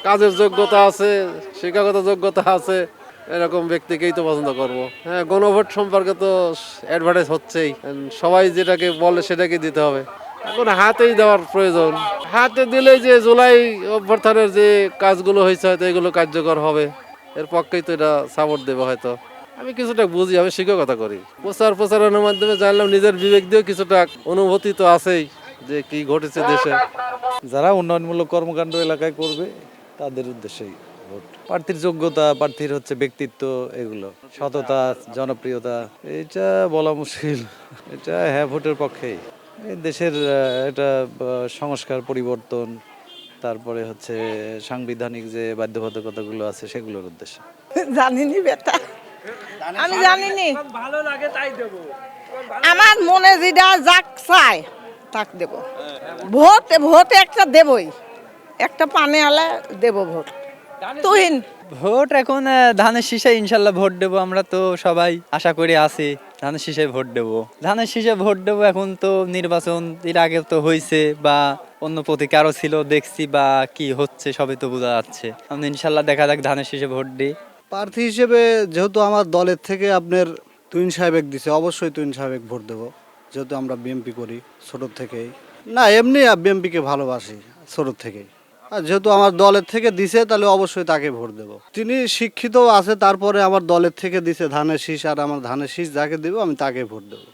কাজের যোগ্যতা আছে, শিক্ষাগত যোগ্যতা আছে, এরকম ব্যক্তিকেই তো পছন্দ করব। হ্যাঁ, গণভোট সম্পর্কে তো অ্যাডভার্টাইজ হচ্ছেই, সবাই যেটাকে বলে সেটাকে দিতে হবে। এখন হাতেই দেওয়ার প্রয়োজন, হাতে দিলেই যে জুলাই অভ্যর্থনের যে কাজগুলো হয়েছে হয়তো এগুলো কার্যকর হবে, এর পক্ষেই তো এটা সাপোর্ট দেবে হয়তো। আমি কিছুটা বুঝি, আমি শিক্ষকতা করি, প্রচারণার মাধ্যমে জানলাম, নিজের বিবেক দিয়েও কিছুটা অনুভূতি তো আছেই যে কি ঘটেছে দেশে। যারা উন্নয়নমূলক কর্মকাণ্ড এলাকায় করবে তাদের উদ্দেশ্যেই ভোট। প্রার্থীর যোগ্যতা, প্রার্থীর হচ্ছে ব্যক্তিত্ব, এগুলো সততা, জনপ্রিয়তা, এটা বলা মুশকিল। এটা হ্যাঁ ভোটের পক্ষেই। এই দেশের এটা সংস্কার পরিবর্তন, তারপরে হচ্ছে সাংবিধানিক যে বাধ্যবাধকতাগুলো আছে সেগুলোর উদ্দেশ্যে। জানিনি বেটা, আমি জানিনি। ভালো লাগে তাই দেবো। আমার মনে যেটা যাক চায় তাক দেব। ভোট ভোট একটা দেবই, একটা পানে আলা দেব ভোট। তুহিন ভোট এখন ধানের শীষে ইনশাল্লাহ ভোট দেবো, আমরা তো সবাই আশা করি আছি ধানের শীষে ভোট দেবো। ধানের শীষে ভোট দেবো, এখন তো নির্বাচন এর আগে তো হয়েছে বা অন্য প্রতীক আরও ছিল, দেখছি বা কি হচ্ছে সবই তো বোঝা যাচ্ছে। আমি ইনশাল্লাহ দেখা যাক ধানের শীষে ভোট দিই। প্রার্থী হিসেবে যেহেতু আমার দলের থেকে আপনার তুহিন সাহেবেক দিছে, অবশ্যই তুহিন সাহেবেক ভোট দেবো, যেহেতু আমরা বিএমপি করি ছোটোর থেকেই। না এমনি বিএমপিকে ভালোবাসি ছোটোর থেকেই, আর যেহেতু আমার দলের থেকে দিছে তাহলে অবশ্যই তাকে ভোট দেবো। তিনি শিক্ষিত আছে, তারপরে আমার দলের থেকে দিছে ধানের শীষ, আর আমার ধানের শীষ যাকে দেবো আমি তাকে ভোট দেবো।